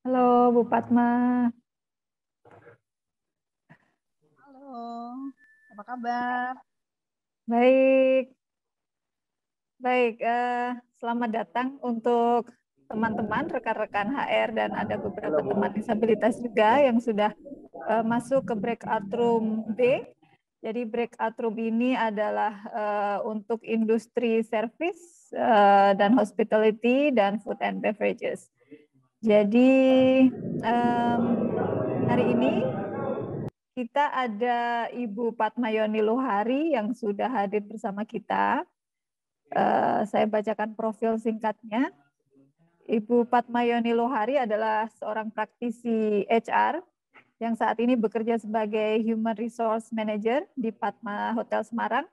Halo Bu Padma. Halo, apa kabar? Baik, baik. Selamat datang untuk teman-teman, rekan-rekan HR, dan ada beberapa teman disabilitas juga yang sudah masuk ke breakout room B. Jadi breakout room ini adalah untuk industri service dan hospitality dan food and beverages. Jadi hari ini kita ada Ibu Padmayoni Lohari yang sudah hadir bersama kita. Saya bacakan profil singkatnya. Ibu Padmayoni Lohari adalah seorang praktisi HR yang saat ini bekerja sebagai Human Resource Manager di Padma Hotel Semarang.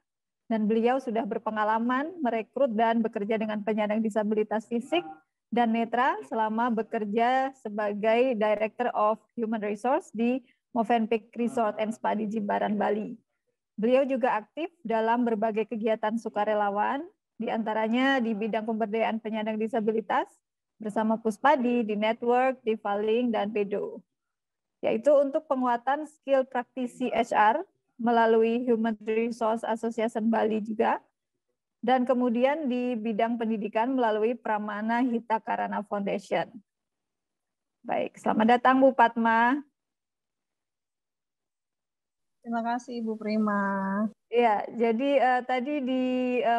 Dan beliau sudah berpengalaman merekrut dan bekerja dengan penyandang disabilitas fisik dan netra selama bekerja sebagai Director of Human Resource di Movenpick Resort and Spa di Jimbaran, Bali. Beliau juga aktif dalam berbagai kegiatan sukarelawan, diantaranya di bidang pemberdayaan penyandang disabilitas, bersama Puspadi, di Network, di Valing, dan Pedo. Yaitu untuk penguatan skill praktisi HR melalui Human Resource Association Bali juga, dan kemudian di bidang pendidikan melalui Pramana Hita Karana Foundation. Baik, selamat datang Bu Padma. Terima kasih Ibu Prima. Ya, jadi tadi di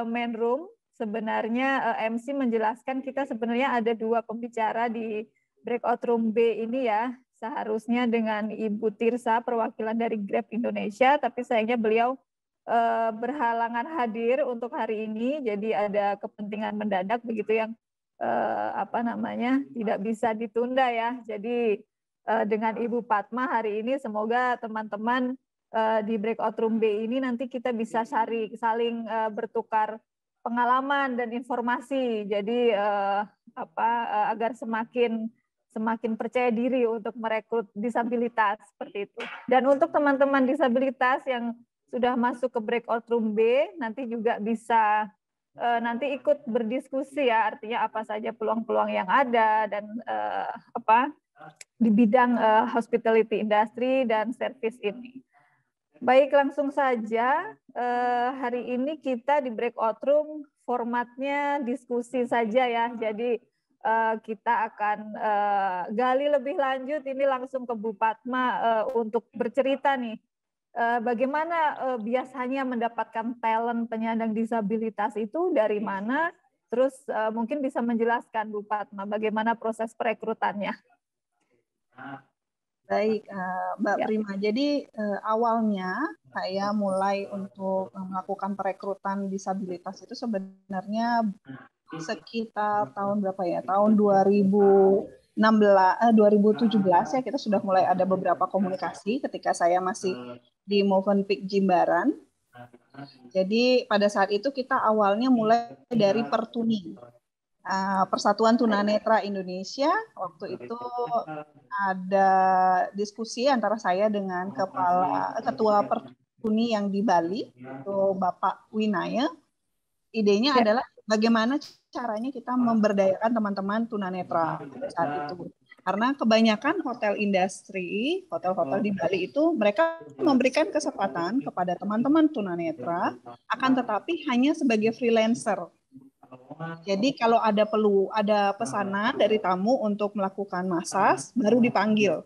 main room sebenarnya MC menjelaskan kita sebenarnya ada dua pembicara di breakout room B ini ya. Seharusnya dengan Ibu Tirsa perwakilan dari Grab Indonesia, tapi sayangnya beliau berhalangan hadir untuk hari ini. Jadi ada kepentingan mendadak begitu yang tidak bisa ditunda ya. Jadi dengan Ibu Padma hari ini semoga teman-teman di breakout room B ini nanti kita bisa saling bertukar pengalaman dan informasi. Jadi agar semakin percaya diri untuk merekrut disabilitas seperti itu. Dan untuk teman-teman disabilitas yang sudah masuk ke breakout room B nanti juga bisa nanti ikut berdiskusi ya, artinya apa saja peluang-peluang yang ada dan di bidang hospitality industry dan service ini. Baik, langsung saja. Hari ini kita di breakout room formatnya diskusi saja ya. Jadi kita akan gali lebih lanjut ini langsung ke Bu Padma untuk bercerita nih. Bagaimana biasanya mendapatkan talent penyandang disabilitas itu dari mana? Terus mungkin bisa menjelaskan Bu Padma bagaimana proses perekrutannya. Baik, Mbak Ya. Prima. Jadi awalnya saya mulai untuk melakukan perekrutan disabilitas itu sebenarnya sekitar tahun berapa ya? Tahun 2017 ya, kita sudah mulai ada beberapa komunikasi ketika saya masih di Movenpick Jimbaran. Jadi pada saat itu kita awalnya mulai dari Pertuni. Persatuan Tunanetra Indonesia. Waktu itu ada diskusi antara saya dengan ketua Pertuni yang di Bali, itu Bapak Winaya. Idenya adalah bagaimana caranya kita memberdayakan teman-teman tunanetra pada saat itu. Karena kebanyakan hotel industri, hotel-hotel di Bali itu mereka memberikan kesempatan kepada teman-teman tunanetra, akan tetapi hanya sebagai freelancer. Jadi kalau ada pesanan dari tamu untuk melakukan masas, baru dipanggil.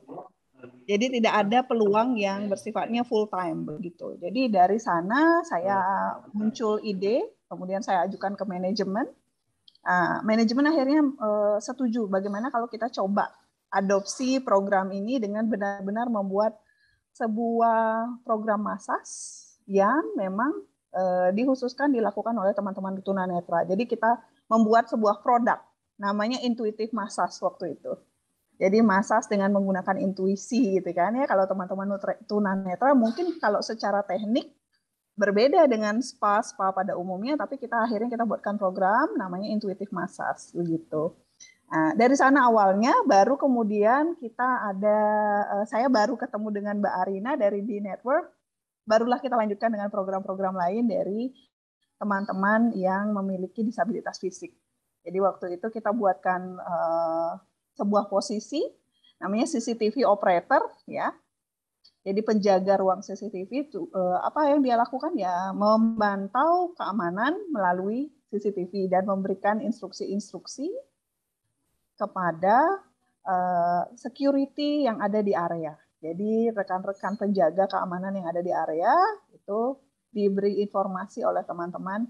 Jadi tidak ada peluang yang bersifatnya full time begitu. Jadi dari sana saya muncul ide, kemudian saya ajukan ke manajemen. Manajemen akhirnya setuju bagaimana kalau kita coba adopsi program ini dengan benar-benar membuat sebuah program masas yang memang dikhususkan dilakukan oleh teman-teman tunanetra. Jadi kita membuat sebuah produk namanya intuitif massage waktu itu. Jadi massage dengan menggunakan intuisi gitu kan ya. Kalau teman-teman tunanetra mungkin kalau secara teknik berbeda dengan spa pada umumnya, tapi akhirnya kita buatkan program namanya intuitif massage begitu. Nah, dari sana awalnya, baru kemudian saya baru ketemu dengan Mbak Arina dari di Network, barulah kita lanjutkan dengan program-program lain dari teman-teman yang memiliki disabilitas fisik. Jadi waktu itu kita buatkan sebuah posisi namanya CCTV operator ya. Jadi penjaga ruang CCTV itu apa yang dia lakukan ya memantau keamanan melalui CCTV dan memberikan instruksi-instruksi kepada security yang ada di area. Jadi rekan-rekan penjaga keamanan yang ada di area itu diberi informasi oleh teman-teman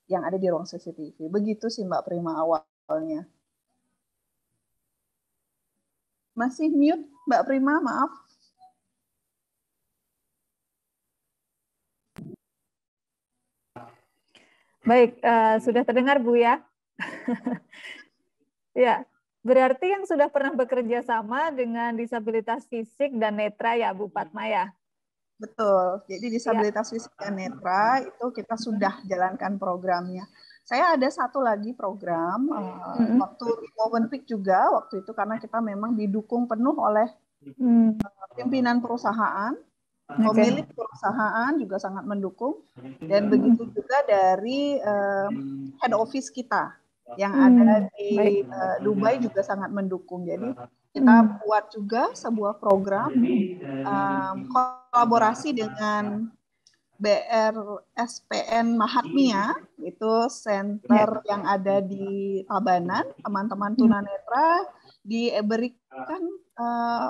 yang ada di ruang CCTV. Begitu sih Mbak Prima awalnya. Masih mute Mbak Prima, maaf. Baik, sudah terdengar Bu ya? Ya, berarti yang sudah pernah bekerja sama dengan disabilitas fisik dan netra ya Bu Padma ya? Betul, jadi disabilitas fisik dan netra itu kita sudah jalankan programnya. Saya ada satu lagi program, waktu Movenpick juga, waktu itu karena kita memang didukung penuh oleh pimpinan perusahaan, pemilik perusahaan juga sangat mendukung, dan begitu juga dari head office kita yang ada di Dubai juga sangat mendukung. Jadi kita buat juga sebuah program kolaborasi dengan BRSPN Mahatmia, itu center yang ada di Tabanan, teman-teman tunanetra diberikan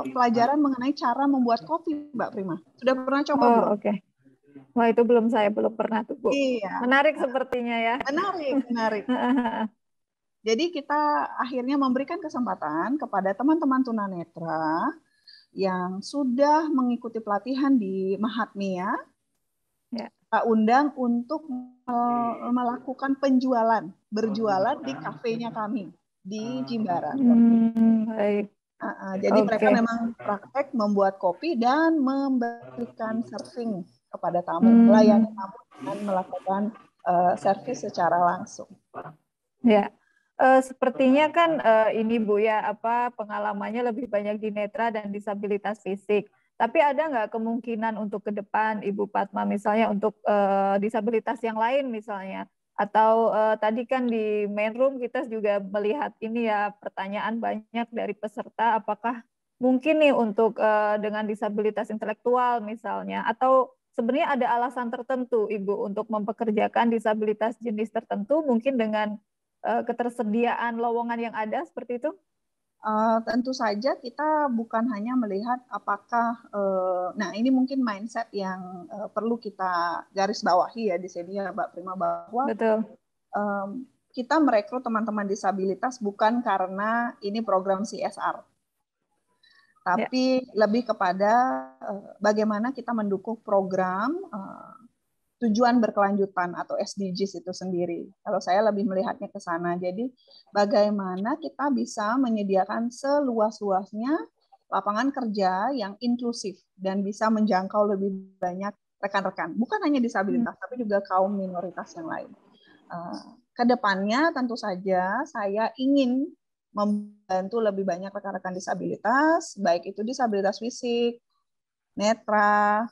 pelajaran mengenai cara membuat kopi, Mbak Prima. Sudah pernah coba belum? Oke. Wah, itu belum, saya belum pernah tuh, Bu. Iya. Menarik sepertinya ya. Menarik. Jadi kita akhirnya memberikan kesempatan kepada teman-teman tunanetra yang sudah mengikuti pelatihan di Mahatmia, kita undang untuk melakukan berjualan di kafenya kami di Jimbaran. Baik. Jadi mereka memang praktek membuat kopi dan memberikan serving kepada tamu, melayani tamu dan melakukan servis secara langsung. Ya, sepertinya kan ini Bu ya, pengalamannya lebih banyak di netra dan disabilitas fisik. Tapi ada nggak kemungkinan untuk ke depan Ibu Padma misalnya untuk disabilitas yang lain misalnya? Atau tadi kan di main room kita juga melihat ini ya, pertanyaan banyak dari peserta, apakah mungkin nih untuk dengan disabilitas intelektual misalnya, atau sebenarnya ada alasan tertentu Ibu untuk mempekerjakan disabilitas jenis tertentu mungkin dengan ketersediaan lowongan yang ada seperti itu? Tentu saja kita bukan hanya melihat apakah, nah ini mungkin mindset yang perlu kita garis bawahi ya di sini ya Mbak Prima, bahwa kita merekrut teman-teman disabilitas bukan karena ini program CSR, tapi lebih kepada bagaimana kita mendukung program tujuan berkelanjutan atau SDGs itu sendiri. Kalau saya lebih melihatnya ke sana. Jadi bagaimana kita bisa menyediakan seluas-luasnya lapangan kerja yang inklusif dan bisa menjangkau lebih banyak rekan-rekan. Bukan hanya disabilitas, tapi juga kaum minoritas yang lain. Kedepannya tentu saja saya ingin membantu lebih banyak rekan-rekan disabilitas, baik itu disabilitas fisik, netra,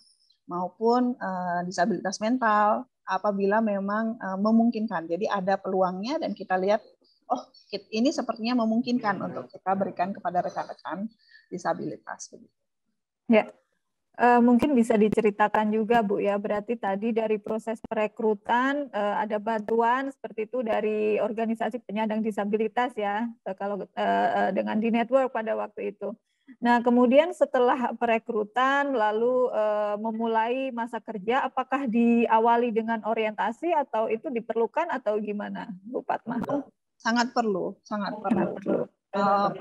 maupun disabilitas mental apabila memang memungkinkan. Jadi ada peluangnya dan kita lihat, oh ini sepertinya memungkinkan untuk kita berikan kepada rekan-rekan disabilitas. Ya, mungkin bisa diceritakan juga Bu ya, berarti tadi dari proses perekrutan ada bantuan seperti itu dari organisasi penyandang disabilitas ya, kalau dengan di network pada waktu itu. Nah, kemudian setelah perekrutan lalu memulai masa kerja, apakah diawali dengan orientasi atau itu diperlukan atau gimana, Bu Padma? Sangat perlu.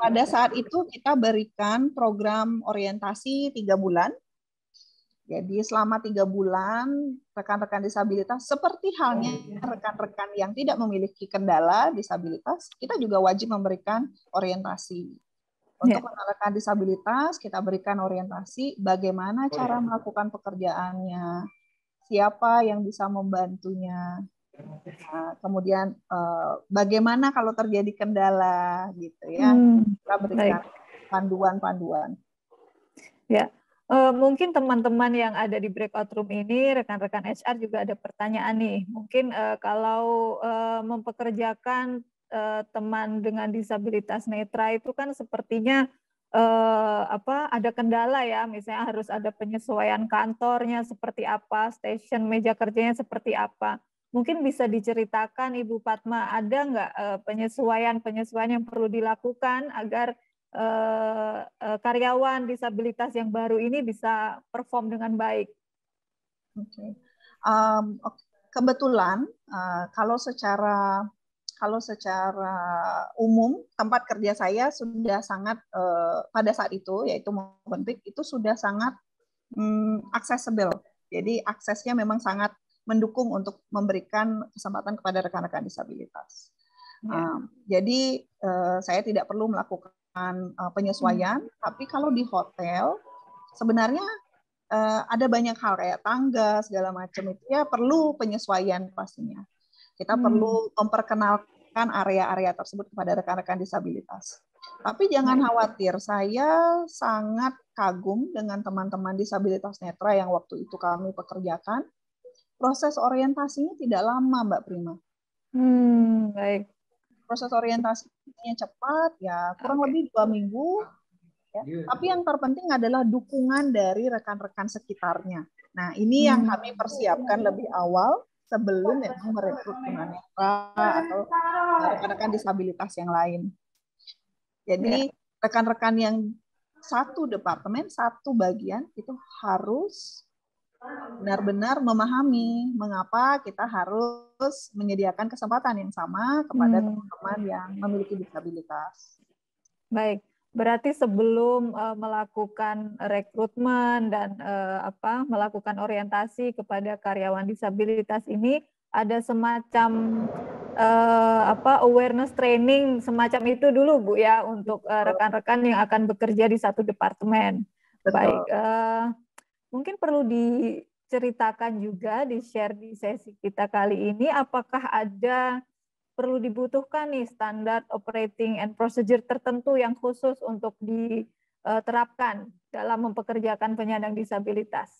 Pada saat itu kita berikan program orientasi 3 bulan. Jadi selama 3 bulan rekan-rekan disabilitas seperti halnya rekan-rekan yang tidak memiliki kendala disabilitas, kita juga wajib memberikan orientasi. Untuk rekan-rekan disabilitas, kita berikan orientasi bagaimana cara melakukan pekerjaannya, siapa yang bisa membantunya, kemudian bagaimana kalau terjadi kendala, gitu ya. Kita berikan panduan-panduan. Ya, mungkin teman-teman yang ada di breakout room ini, rekan-rekan HR juga ada pertanyaan nih. Mungkin kalau mempekerjakan teman dengan disabilitas netra itu kan sepertinya ada kendala ya, misalnya harus ada penyesuaian kantornya seperti apa, station meja kerjanya seperti apa. Mungkin bisa diceritakan Ibu Padma, ada nggak penyesuaian-penyesuaian yang perlu dilakukan agar karyawan disabilitas yang baru ini bisa perform dengan baik? Oke. Kebetulan kalau secara umum tempat kerja saya sudah sangat pada saat itu, yaitu Movenpick, itu sudah sangat accessible. Jadi aksesnya memang sangat mendukung untuk memberikan kesempatan kepada rekan-rekan disabilitas. Jadi saya tidak perlu melakukan penyesuaian, tapi kalau di hotel sebenarnya ada banyak hal kayak tangga segala macam itu ya perlu penyesuaian pastinya. Kita perlu memperkenalkan area-area tersebut kepada rekan-rekan disabilitas. Tapi jangan khawatir, saya sangat kagum dengan teman-teman disabilitas netra yang waktu itu kami pekerjakan. Proses orientasinya tidak lama, Mbak Prima. Baik. Proses orientasinya cepat, ya kurang lebih 2 minggu. Ya. Tapi yang terpenting adalah dukungan dari rekan-rekan sekitarnya. Nah, ini yang kami persiapkan lebih awal sebelum memang merekrut tunanetra atau rekan-rekan disabilitas yang lain. Jadi rekan-rekan yang satu departemen, satu bagian itu harus benar-benar memahami mengapa kita harus menyediakan kesempatan yang sama kepada teman-teman yang memiliki disabilitas. Baik. Berarti sebelum melakukan rekrutmen dan melakukan orientasi kepada karyawan disabilitas ini ada semacam awareness training semacam itu dulu Bu ya untuk rekan-rekan yang akan bekerja di satu departemen. Betul. Baik, mungkin perlu diceritakan juga, di-share di sesi kita kali ini, apakah ada perlu dibutuhkan nih standar operating and procedure tertentu yang khusus untuk diterapkan dalam mempekerjakan penyandang disabilitas?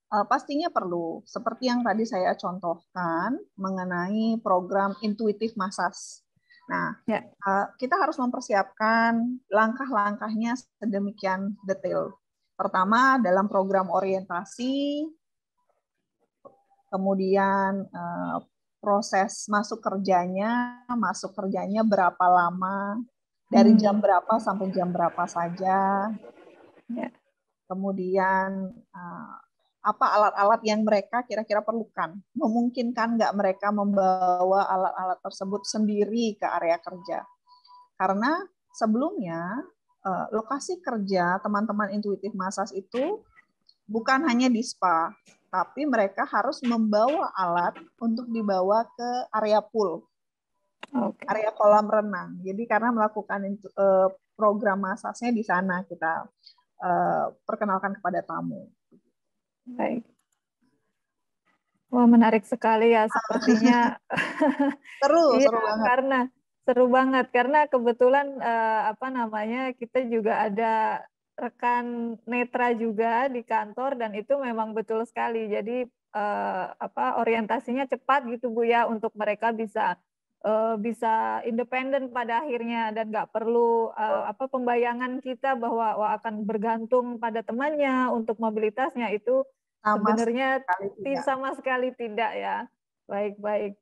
Pastinya perlu, seperti yang tadi saya contohkan mengenai program intuitif massage. Nah, kita harus mempersiapkan langkah-langkahnya sedemikian detail. Pertama, dalam program orientasi, kemudian proses masuk kerjanya berapa lama, dari jam berapa sampai jam berapa saja. Kemudian apa alat-alat yang mereka kira-kira perlukan. Memungkinkan nggak mereka membawa alat-alat tersebut sendiri ke area kerja. Karena sebelumnya lokasi kerja teman-teman intuitif massage itu bukan hanya di spa, tapi mereka harus membawa alat untuk dibawa ke area pool, area kolam renang. Jadi karena melakukan program massage-nya di sana kita perkenalkan kepada tamu. Baik. Wah, menarik sekali ya sepertinya. Seru banget. Seru banget karena kebetulan kita juga ada rekan netra juga di kantor dan itu memang betul sekali. Jadi orientasinya cepat gitu Bu ya untuk mereka bisa independen pada akhirnya dan nggak perlu pembayangan kita bahwa akan bergantung pada temannya untuk mobilitasnya itu sebenarnya sama sekali tidak ya. Baik.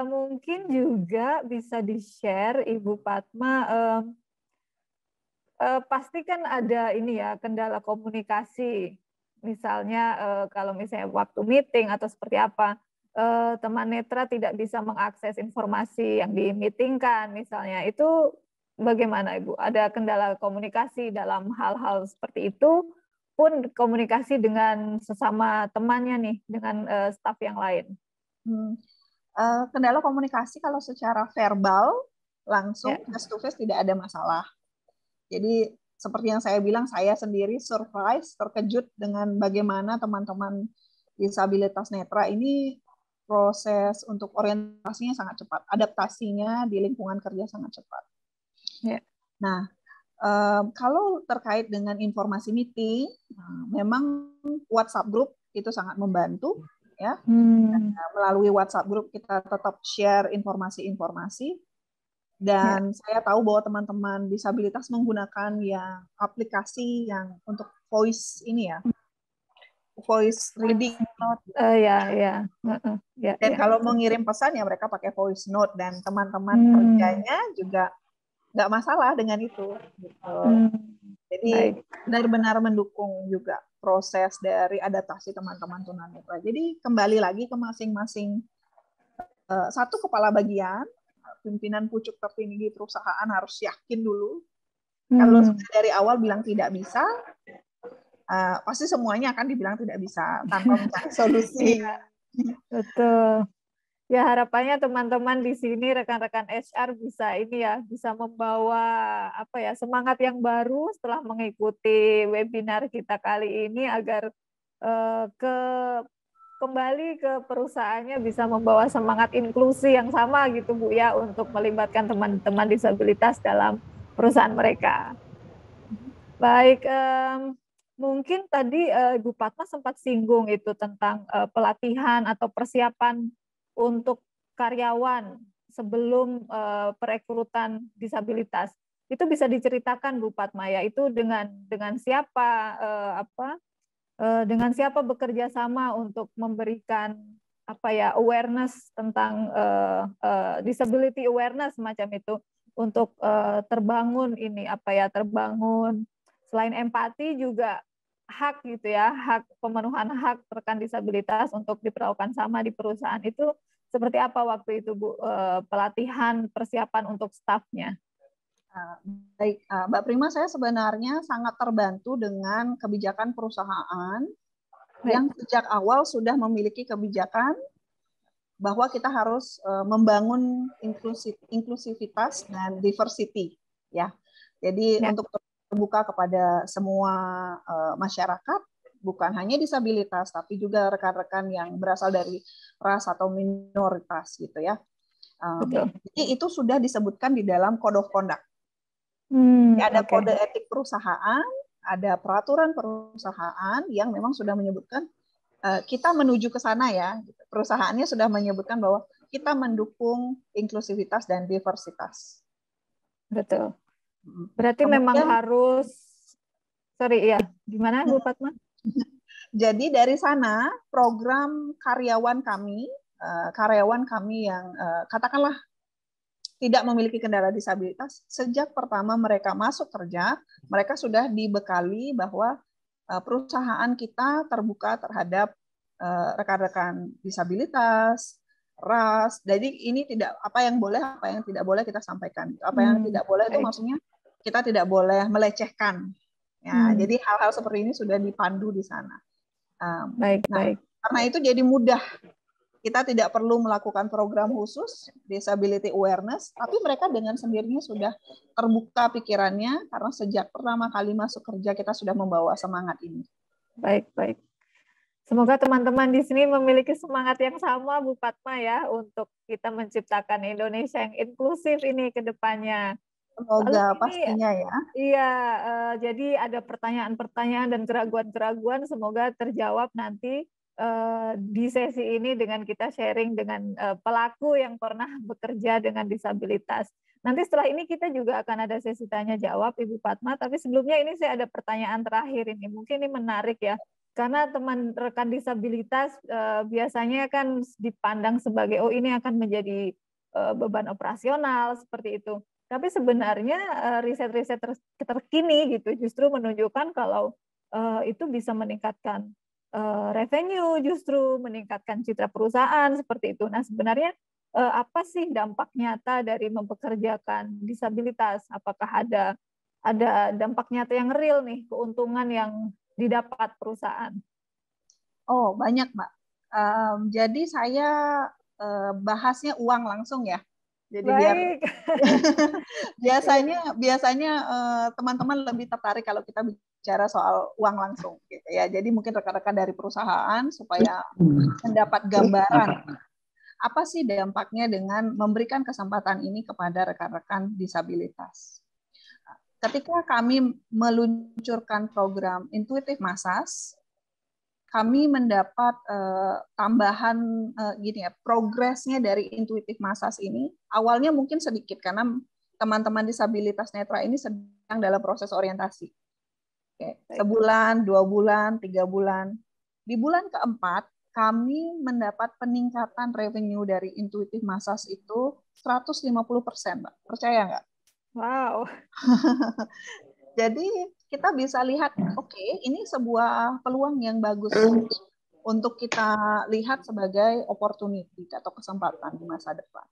Mungkin juga bisa di-share Ibu Padma, pasti kan ada ini ya kendala komunikasi. Misalnya kalau misalnya waktu meeting atau seperti apa, teman netra tidak bisa mengakses informasi yang di-meetingkan misalnya, itu bagaimana Ibu? Ada kendala komunikasi dalam hal-hal seperti itu, pun komunikasi dengan sesama temannya nih, dengan staf yang lain? Kendala komunikasi kalau secara verbal, langsung face to face tidak ada masalah. Jadi seperti yang saya bilang, saya sendiri surprise, terkejut dengan bagaimana teman-teman disabilitas netra ini proses untuk orientasinya sangat cepat, adaptasinya di lingkungan kerja sangat cepat. Nah, kalau terkait dengan informasi meeting, memang WhatsApp group itu sangat membantu, ya. Melalui WhatsApp group kita tetap share informasi-informasi. Dan saya tahu bahwa teman-teman disabilitas menggunakan yang aplikasi yang untuk voice ini ya, voice reading. Ya. Dan kalau mau ngirim pesan ya mereka pakai voice note, dan teman-teman kerjanya juga nggak masalah dengan itu. Gitu. Jadi benar-benar mendukung juga proses dari adaptasi teman-teman tunanetra. Jadi kembali lagi ke masing-masing satu kepala bagian, pimpinan pucuk tertinggi perusahaan harus yakin dulu. Kalau sudah dari awal bilang tidak bisa, pasti semuanya akan dibilang tidak bisa tanpa mencari solusi. Betul. Ya harapannya teman-teman di sini rekan-rekan HR bisa ini ya, bisa membawa semangat yang baru setelah mengikuti webinar kita kali ini agar kembali ke perusahaannya bisa membawa semangat inklusi yang sama gitu Bu ya, untuk melibatkan teman-teman disabilitas dalam perusahaan mereka. Baik, mungkin tadi Ibu Padma sempat singgung itu tentang pelatihan atau persiapan untuk karyawan sebelum perekrutan disabilitas. Itu bisa diceritakan Bu Padma ya, itu dengan siapa dengan siapa bekerja sama untuk memberikan awareness tentang disability awareness semacam itu, untuk terbangun terbangun. Selain empati juga hak gitu ya, hak pemenuhan hak rekan disabilitas untuk diperlakukan sama di perusahaan itu seperti apa waktu itu Bu, pelatihan persiapan untuk stafnya? Baik, Mbak Prima, saya sebenarnya sangat terbantu dengan kebijakan perusahaan yang sejak awal sudah memiliki kebijakan bahwa kita harus membangun inklusivitas dan diversity, ya. Jadi untuk terbuka kepada semua masyarakat, bukan hanya disabilitas, tapi juga rekan-rekan yang berasal dari ras atau minoritas, gitu ya. Jadi itu sudah disebutkan di dalam Code of Conduct. Ada kode etik perusahaan, ada peraturan perusahaan yang memang sudah menyebutkan kita menuju ke sana ya. Perusahaannya sudah menyebutkan bahwa kita mendukung inklusivitas dan diversitas. Betul. Berarti kemudian, memang harus, gimana Bu Padma? Jadi dari sana program karyawan kami yang katakanlah tidak memiliki kendala disabilitas, sejak pertama mereka masuk kerja, mereka sudah dibekali bahwa perusahaan kita terbuka terhadap rekan-rekan disabilitas, ras. Jadi ini tidak apa yang boleh, apa yang tidak boleh kita sampaikan. Apa yang tidak boleh itu maksudnya kita tidak boleh melecehkan. Ya, jadi hal-hal seperti ini sudah dipandu di sana. Baik. Karena itu jadi mudah. Kita tidak perlu melakukan program khusus disability awareness, tapi mereka dengan sendirinya sudah terbuka pikirannya karena sejak pertama kali masuk kerja kita sudah membawa semangat ini. Baik. Semoga teman-teman di sini memiliki semangat yang sama Bu Padma ya, untuk kita menciptakan Indonesia yang inklusif ini ke depannya. Semoga pastinya ya. Iya, jadi ada pertanyaan-pertanyaan dan keraguan-keraguan semoga terjawab nanti di sesi ini dengan kita sharing dengan pelaku yang pernah bekerja dengan disabilitas. Nanti setelah ini kita juga akan ada sesi tanya jawab Ibu Padma, tapi sebelumnya ini saya ada pertanyaan terakhir ini. Mungkin ini menarik ya, karena teman rekan disabilitas biasanya kan dipandang sebagai ini akan menjadi beban operasional seperti itu. Tapi sebenarnya riset-riset terkini gitu justru menunjukkan kalau itu bisa meningkatkan revenue, justru meningkatkan citra perusahaan seperti itu. Nah, sebenarnya apa sih dampak nyata dari mempekerjakan disabilitas? Apakah ada dampak nyata yang real nih, keuntungan yang didapat perusahaan? Oh, banyak, Mbak. Jadi saya bahasnya uang langsung ya. Jadi biasanya teman-teman lebih tertarik kalau kita bicara soal uang langsung gitu ya. Jadi mungkin rekan-rekan dari perusahaan supaya mendapat gambaran apa sih dampaknya dengan memberikan kesempatan ini kepada rekan-rekan disabilitas. Ketika kami meluncurkan program Intuitive Massage, kami mendapat tambahan gini ya, progresnya dari intuitif massage ini awalnya mungkin sedikit karena teman-teman disabilitas netra ini sedang dalam proses orientasi. Oke, sebulan, 2 bulan, 3 bulan. Di bulan keempat kami mendapat peningkatan revenue dari intuitif massage itu 150%, Mbak. Percaya nggak? Wow. Jadi kita bisa lihat, oke, ini sebuah peluang yang bagus untuk kita lihat sebagai opportunity atau kesempatan di masa depan.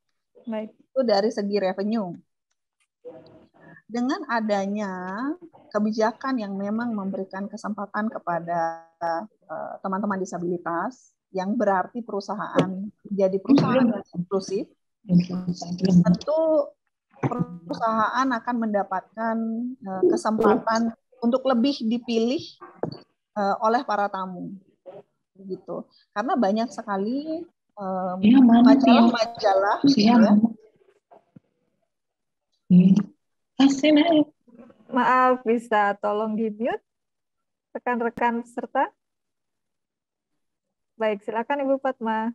Baik. Itu dari segi revenue. Dengan adanya kebijakan yang memang memberikan kesempatan kepada teman-teman disabilitas, yang berarti perusahaan menjadi perusahaan yang inklusif, tentu perusahaan akan mendapatkan kesempatan untuk lebih dipilih oleh para tamu, gitu. Karena banyak sekali majalah-majalah, Maaf, bisa tolong di-mute rekan-rekan peserta? Baik, silakan Ibu Fatma.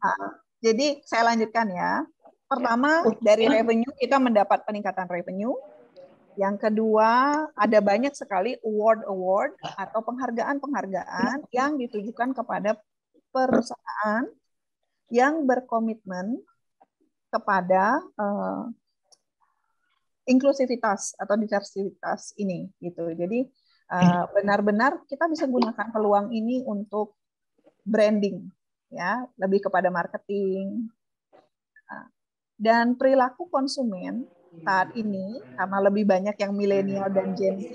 Jadi saya lanjutkan ya. Pertama, dari revenue kita mendapat peningkatan revenue. Yang kedua, ada banyak sekali award atau penghargaan-penghargaan yang ditujukan kepada perusahaan yang berkomitmen kepada inklusivitas atau diversitas ini, gitu. Jadi benar-benar kita bisa gunakan peluang ini untuk branding, ya, lebih kepada marketing. Dan perilaku konsumen saat ini, karena lebih banyak yang milenial dan Gen Z,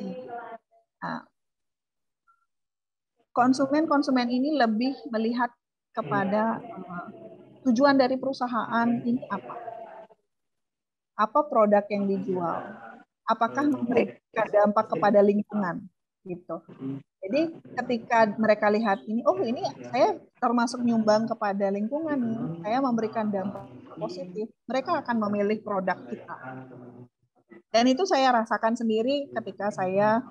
konsumen ini lebih melihat kepada tujuan dari perusahaan ini apa. Apa produk yang dijual? Apakah memberikan dampak kepada lingkungan? Gitu. Jadi ketika mereka lihat ini, oh ini saya termasuk nyumbang kepada lingkungan nih, saya memberikan dampak positif, mereka akan memilih produk kita. Dan itu saya rasakan sendiri ketika saya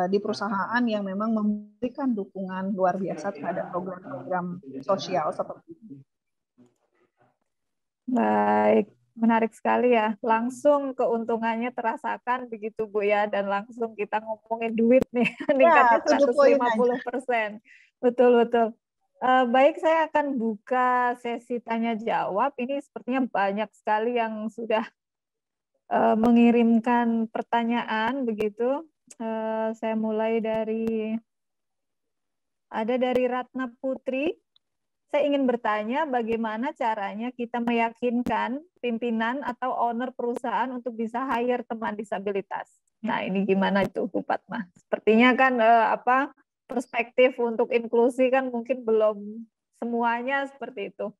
di perusahaan yang memang memberikan dukungan luar biasa terhadap program-program sosial seperti ini. Baik, menarik sekali ya. Langsung keuntungannya terasakan begitu Bu ya, dan langsung kita ngomongin duit nih, meningkatnya 150%. Betul-betul. Baik, saya akan buka sesi tanya jawab. Ini sepertinya banyak sekali yang sudah mengirimkan pertanyaan begitu. Saya mulai dari Ratna Putri. Saya ingin bertanya bagaimana caranya kita meyakinkan pimpinan atau owner perusahaan untuk bisa hire teman disabilitas. Nah, ini gimana itu Bu Fatma? Sepertinya kan perspektif untuk inklusi kan mungkin belum semuanya seperti itu.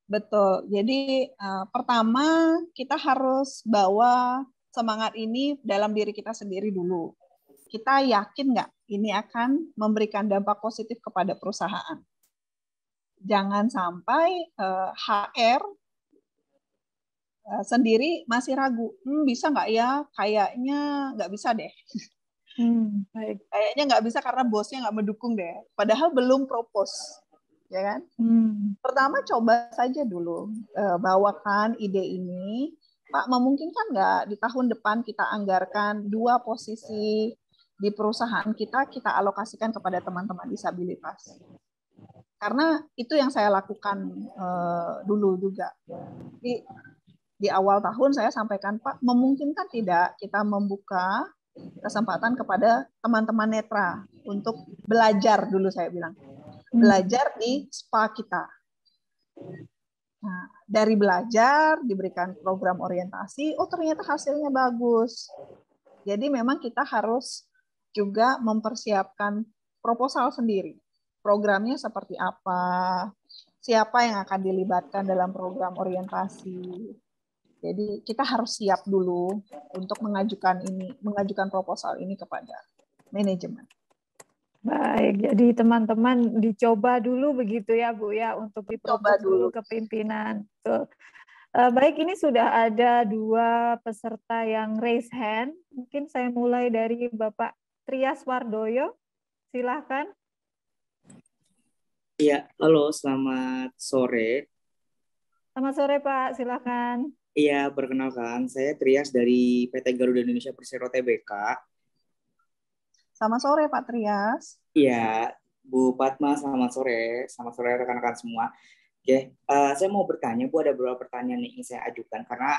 Betul. Jadi pertama kita harus bawa semangat ini dalam diri kita sendiri dulu. Kita yakin nggak ini akan memberikan dampak positif kepada perusahaan? Jangan sampai HR sendiri masih ragu. Bisa nggak ya? Kayaknya nggak bisa deh. Baik. Kayaknya nggak bisa karena bosnya nggak mendukung deh. Padahal belum propose. Ya kan? Pertama coba saja dulu bawakan ide ini, Pak, memungkinkan nggak di tahun depan kita anggarkan 2 posisi di perusahaan kita alokasikan kepada teman-teman disabilitas. Karena itu yang saya lakukan dulu juga. Di awal tahun saya sampaikan, Pak, memungkinkan tidak kita membuka kesempatan kepada teman-teman netra untuk belajar dulu, saya bilang. Belajar di spa kita. Nah, dari belajar, diberikan program orientasi, oh ternyata hasilnya bagus. Jadi memang kita harus juga mempersiapkan proposal sendiri. Programnya seperti apa, siapa yang akan dilibatkan dalam program orientasi. Jadi kita harus siap dulu untuk mengajukan proposal ini kepada manajemen. Baik, jadi teman-teman dicoba dulu begitu ya Bu ya, untuk dipropos dulu ke pimpinan. Baik, ini sudah ada 2 peserta yang raise hand. Mungkin saya mulai dari Bapak Trias Wardoyo. Silahkan. Iya, halo, selamat sore. Selamat sore Pak, silakan. Iya, perkenalkan, saya Trias dari PT Garuda Indonesia Persero Tbk. Selamat sore Pak Trias. Iya, Bu Padma, selamat sore rekan-rekan semua. Oke, saya mau bertanya, Bu, ada beberapa pertanyaan yang ingin saya ajukan karena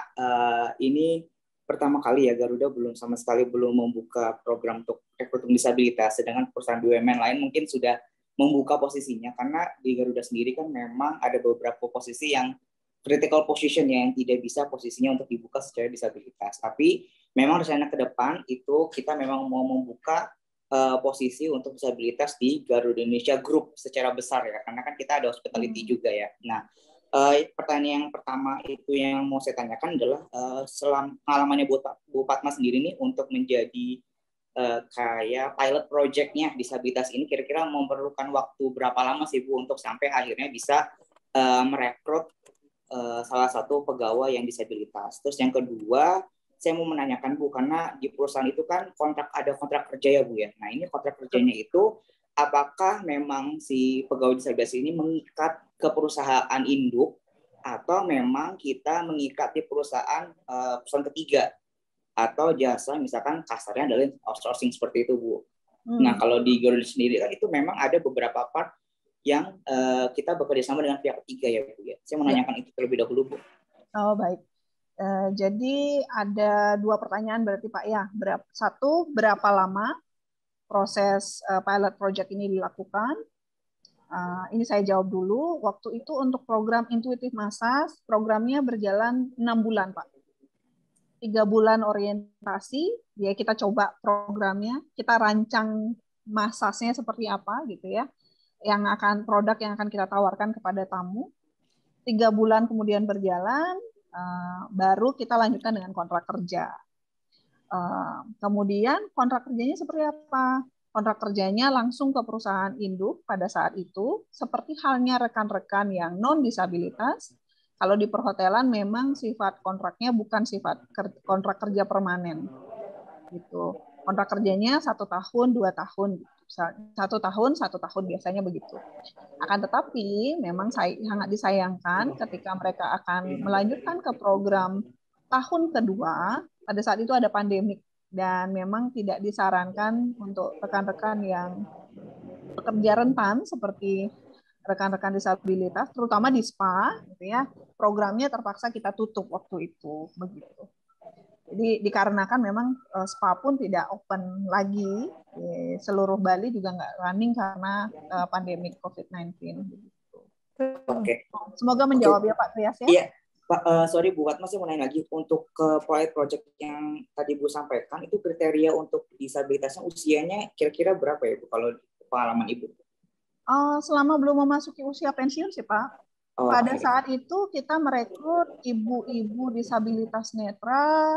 ini pertama kali ya Garuda sama sekali belum membuka program untuk rekrutmen disabilitas, sedangkan perusahaan BUMN lain mungkin sudah membuka posisinya karena di Garuda sendiri kan memang ada beberapa posisi yang critical position yang tidak bisa posisinya untuk dibuka secara disabilitas. Tapi memang rencana ke depan itu kita memang mau membuka posisi untuk disabilitas di Garuda Indonesia Group secara besar ya, karena kan kita ada hospitality juga ya. Nah, pertanyaan yang pertama itu yang mau saya tanyakan adalah selama pengalamannya Bu Fatma sendiri nih untuk menjadi kayak pilot project-nya disabilitas ini kira-kira memerlukan waktu berapa lama sih Bu untuk sampai akhirnya bisa merekrut salah satu pegawai yang disabilitas. Terus yang kedua, saya mau menanyakan Bu, karena di perusahaan itu kan ada kontrak kerja ya Bu ya. Nah ini kontrak kerjanya itu apakah memang si pegawai disabilitas ini mengikat ke perusahaan induk atau memang kita mengikat di perusahaan ketiga atau jasa misalkan kasarnya adalah outsourcing seperti itu Bu. Nah kalau di Garuda sendiri kan itu memang ada beberapa part yang kita bekerja sama dengan pihak ketiga ya Bu ya. Saya menanyakan itu terlebih dahulu Bu. Oh baik. Jadi ada dua pertanyaan berarti Pak ya. Satu, berapa lama proses pilot project ini dilakukan? Ini saya jawab dulu. Waktu itu untuk program Intuitive Massage, programnya berjalan 6 bulan Pak. 3 bulan orientasi, ya kita coba programnya, kita rancang massage-nya seperti apa gitu ya. Produk yang akan kita tawarkan kepada tamu. 3 bulan kemudian berjalan, baru kita lanjutkan dengan kontrak kerja. Kemudian kontrak kerjanya seperti apa? Kontrak kerjanya langsung ke perusahaan induk pada saat itu, seperti halnya rekan-rekan yang non-disabilitas. Kalau di perhotelan memang sifat kontraknya bukan sifat kontrak kerja permanen. Gitu. Kontrak kerjanya 1 tahun, 2 tahun. 1 tahun biasanya begitu. Akan tetapi memang sangat disayangkan ketika mereka akan melanjutkan ke program tahun kedua, pada saat itu ada pandemik dan memang tidak disarankan untuk rekan-rekan yang bekerja rentan seperti rekan-rekan disabilitas, terutama di spa, gitu ya, programnya terpaksa kita tutup waktu itu, begitu. Jadi dikarenakan memang spa pun tidak open lagi, seluruh Bali juga nggak running karena pandemi COVID-19. Oke. Semoga menjawab ya Pak Trias ya. Iya, Pak, sorry Bu Fatma, saya mau nanya lagi untuk ke project yang tadi Bu sampaikan itu kriteria untuk disabilitasnya usianya kira-kira berapa ya Bu kalau pengalaman Ibu? Selama belum memasuki usia pensiun sih Pak. Pada saat itu kita merekrut ibu-ibu disabilitas netra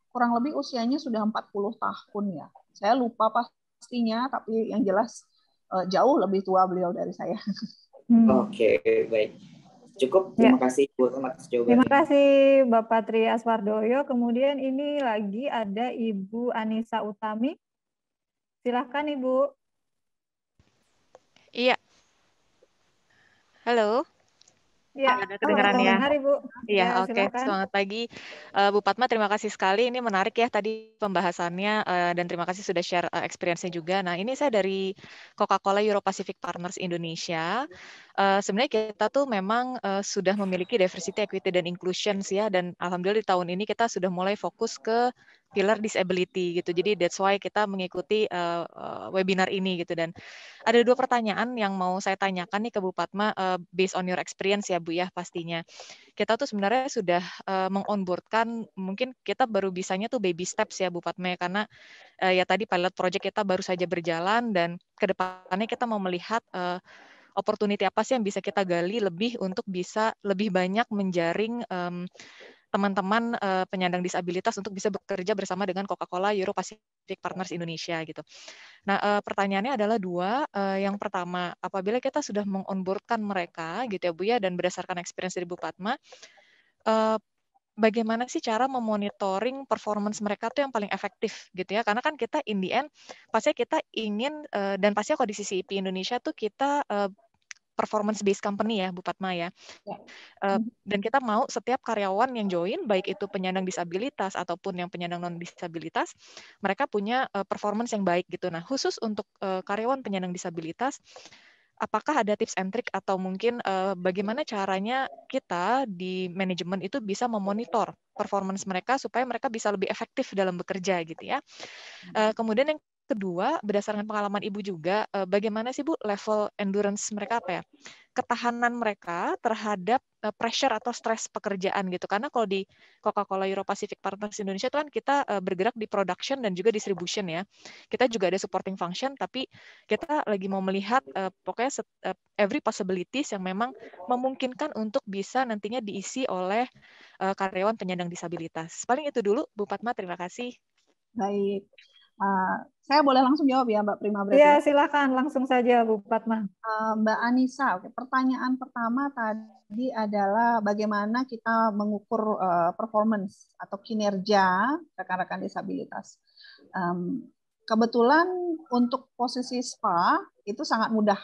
kurang lebih usianya sudah 40 tahun ya. Saya lupa pastinya, tapi yang jelas jauh lebih tua beliau dari saya. Oke, baik. Cukup, terima kasih Bu atas jawabannya. Terima kasih Bapak Trias Wardoyo. Kemudian ini lagi ada Ibu Anissa Utami. Silahkan Ibu. Iya. Halo. Ya, ada kedengaran ya. Dengar, Ibu. Iya, Ya, oke. Selamat pagi, Bu Padma. Terima kasih sekali. Ini menarik ya tadi pembahasannya dan terima kasih sudah share experience-nya juga. Nah, ini saya dari Coca-Cola Euro Pacific Partners Indonesia. Sebenarnya kita tuh memang sudah memiliki diversity, equity, dan inclusion ya. Dan alhamdulillah di tahun ini kita sudah mulai fokus ke pilar disability gitu. Jadi that's why kita mengikuti webinar ini gitu. Dan ada 2 pertanyaan yang mau saya tanyakan nih ke Bu Padma based on your experience ya Bu ya pastinya. Kita tuh sebenarnya sudah mengonboardkan, mungkin kita baru bisanya tuh baby steps ya Bu Padma ya, karena ya tadi pilot project kita baru saja berjalan dan ke depannya kita mau melihat opportunity apa sih yang bisa kita gali lebih untuk bisa lebih banyak menjaring teman-teman penyandang disabilitas untuk bisa bekerja bersama dengan Coca-Cola Euro Pacific Partners Indonesia gitu. Nah, pertanyaannya adalah 2. Yang pertama, apabila kita sudah mengonboardkan mereka gitu ya Bu ya, dan berdasarkan experience dari Bu Padma, bagaimana sih cara memonitoring performance mereka tuh yang paling efektif gitu ya? Karena kan kita in the end, pastinya kita ingin dan pastinya kalau di sisi IP Indonesia tuh kita performance based company ya, Bu Padma ya. Dan kita mau setiap karyawan yang join, baik itu penyandang disabilitas ataupun yang penyandang non disabilitas, mereka punya performance yang baik gitu. Nah, khusus untuk karyawan penyandang disabilitas, apakah ada tips and trick atau mungkin bagaimana caranya kita di manajemen itu bisa memonitor performance mereka supaya mereka bisa lebih efektif dalam bekerja gitu ya. Kemudian yang kedua, berdasarkan pengalaman Ibu juga, bagaimana sih Bu level endurance mereka, apa ya, ketahanan mereka terhadap pressure atau stres pekerjaan gitu. Karena kalau di Coca-Cola Euro Pacific Partners Indonesia itu kan kita bergerak di production dan juga distribution ya. Kita juga ada supporting function, tapi kita lagi mau melihat pokoknya every possibilities yang memang memungkinkan untuk bisa nantinya diisi oleh karyawan penyandang disabilitas. Paling itu dulu, Bu Padma, terima kasih. Baik. Saya boleh langsung jawab ya, Mbak Prima berarti? Iya, silakan langsung saja Bu Padma. Mbak Anissa, pertanyaan pertama tadi adalah bagaimana kita mengukur performance atau kinerja rekan-rekan disabilitas. Kebetulan untuk posisi SPA itu sangat mudah.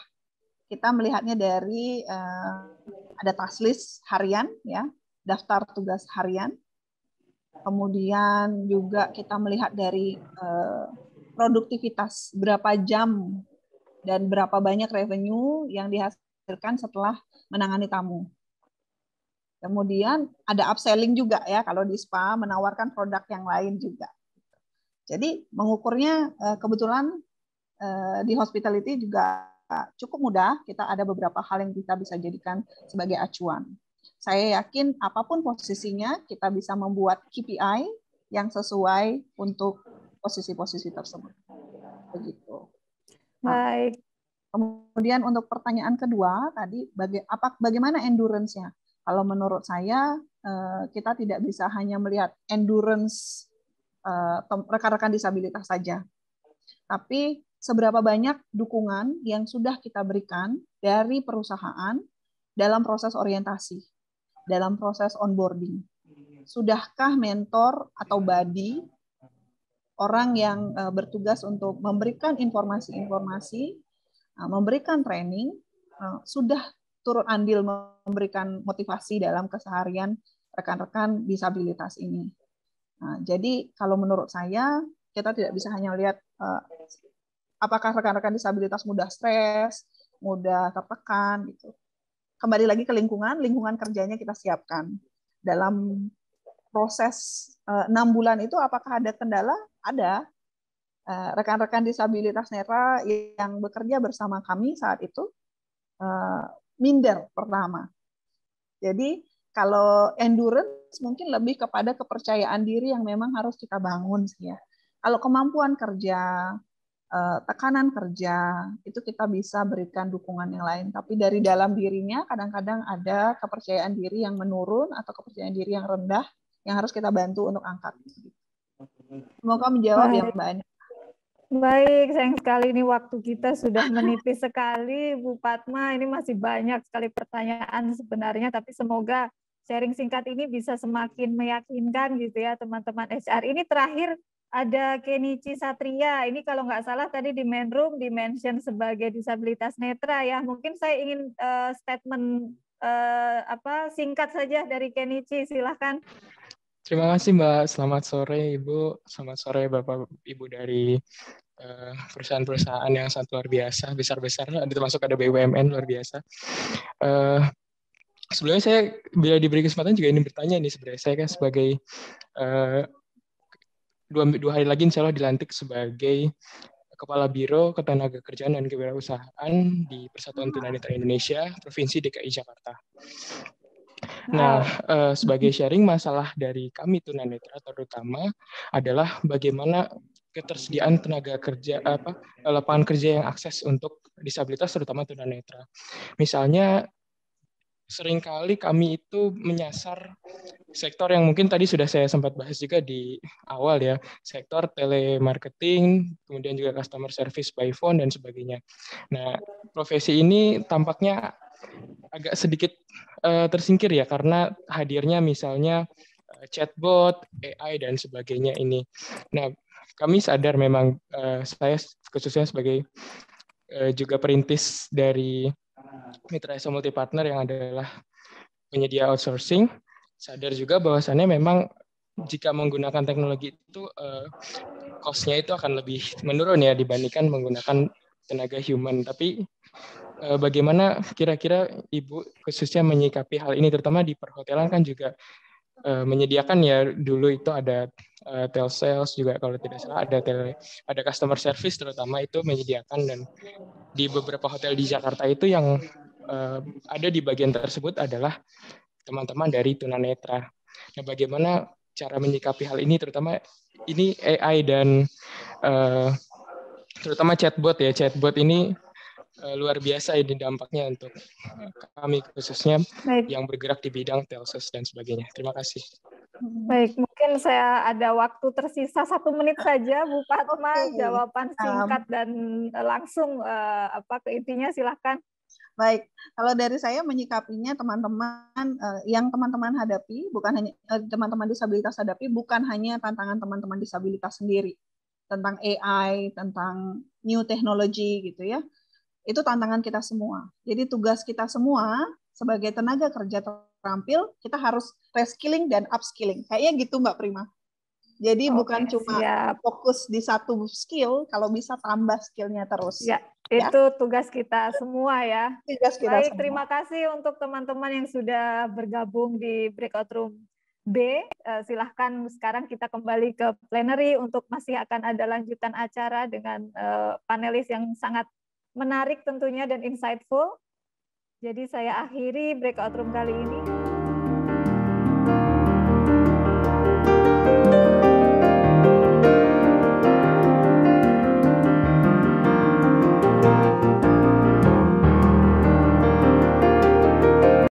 Kita melihatnya dari ada task list harian, ya, daftar tugas harian. Kemudian juga kita melihat dari produktivitas, berapa jam dan berapa banyak revenue yang dihasilkan setelah menangani tamu. Kemudian ada upselling juga ya, kalau di SPA menawarkan produk yang lain juga. Jadi mengukurnya kebetulan di hospitality juga cukup mudah, kita ada beberapa hal yang kita bisa jadikan sebagai acuan. Saya yakin apapun posisinya, kita bisa membuat KPI yang sesuai untuk posisi-posisi tersebut. Begitu. Baik. Kemudian untuk pertanyaan kedua tadi, bagaimana endurance-nya? Kalau menurut saya, kita tidak bisa hanya melihat endurance rekan-rekan disabilitas saja, tapi seberapa banyak dukungan yang sudah kita berikan dari perusahaan dalam proses orientasi, dalam proses onboarding. Sudahkah mentor atau buddy, orang yang bertugas untuk memberikan informasi-informasi, memberikan training, sudah turut andil memberikan motivasi dalam keseharian rekan-rekan disabilitas ini. Nah, jadi kalau menurut saya, kita tidak bisa hanya lihat apakah rekan-rekan disabilitas mudah stres, mudah tertekan, gitu. Kembali lagi ke lingkungan kerjanya kita siapkan. Dalam proses 6 bulan itu apakah ada kendala? Ada. Rekan-rekan disabilitas netra yang bekerja bersama kami saat itu minder pertama. Jadi kalau endurance mungkin lebih kepada kepercayaan diri yang memang harus kita bangun sih ya. Kalau kemampuan kerja, tekanan kerja, itu kita bisa berikan dukungan yang lain. Tapi dari dalam dirinya kadang-kadang ada kepercayaan diri yang menurun atau kepercayaan diri yang rendah yang harus kita bantu untuk angkat. Semoga menjawab ya Mbak Ani. Baik, sayang sekali ini waktu kita sudah menipis sekali, Bu Padma. Ini masih banyak sekali pertanyaan sebenarnya, tapi semoga sharing singkat ini bisa semakin meyakinkan gitu ya teman-teman HR. Ini terakhir ada Kenichi Satria. Ini kalau nggak salah tadi di main room di-mention sebagai disabilitas netra ya. Mungkin saya ingin statement singkat saja dari Kenichi, silahkan. Terima kasih Mbak. Selamat sore Ibu. Selamat sore Bapak Ibu dari perusahaan-perusahaan yang sangat luar biasa, besar-besar, termasuk ada BUMN luar biasa. Sebelumnya saya bila diberi kesempatan juga ingin bertanya nih, sebenarnya saya kan sebagai dua hari lagi insya Allah dilantik sebagai Kepala Biro Ketenagakerjaan dan Kewirausahaan di Persatuan Tunanetra Indonesia Provinsi DKI Jakarta. Nah, sebagai sharing masalah dari kami tunanetra terutama adalah bagaimana ketersediaan tenaga kerja, lapangan kerja yang akses untuk disabilitas terutama tunanetra. Misalnya seringkali kami itu menyasar sektor yang mungkin tadi sudah saya sempat bahas juga di awal ya, sektor telemarketing, kemudian juga customer service by phone dan sebagainya. Nah, profesi ini tampaknya agak sedikit tersingkir ya karena hadirnya misalnya chatbot, AI dan sebagainya ini. Nah, kami sadar memang saya khususnya sebagai juga perintis dari mitra jasa multi partner yang adalah penyedia outsourcing, sadar juga bahwasannya memang jika menggunakan teknologi itu cost-nya itu akan lebih menurun ya dibandingkan menggunakan tenaga human. Tapi bagaimana kira-kira Ibu khususnya menyikapi hal ini, terutama di perhotelan kan juga menyediakan ya, dulu itu ada telesales juga kalau tidak salah, ada customer service terutama itu menyediakan, dan di beberapa hotel di Jakarta itu yang ada di bagian tersebut adalah teman-teman dari tunanetra. Nah, bagaimana cara menyikapi hal ini, terutama ini AI dan terutama chatbot ya, chatbot ini luar biasa ini dampaknya untuk kami khususnya yang bergerak di bidang telses dan sebagainya. Terima kasih. Baik, mungkin saya ada waktu tersisa 1 menit saja, Bu Fatma, jawaban singkat dan langsung ke intinya, silahkan. Baik, kalau dari saya menyikapinya teman-teman yang teman-teman hadapi, bukan hanya teman-teman disabilitas hadapi, bukan hanya tantangan teman-teman disabilitas sendiri tentang AI, tentang new technology gitu ya. Itu tantangan kita semua. Jadi tugas kita semua sebagai tenaga kerja terampil, kita harus reskilling dan upskilling. Kayaknya gitu Mbak Prima. Jadi bukan cuma fokus di satu skill, kalau bisa tambah skillnya terus. Ya, itu tugas kita semua ya. Tugas kita Baik, semua. terima kasih untuk teman-teman yang sudah bergabung di Breakout Room B. Silahkan sekarang kita kembali ke plenary untuk masih akan ada lanjutan acara dengan panelis yang sangat menarik tentunya dan insightful. Jadi saya akhiri Breakout Room kali ini.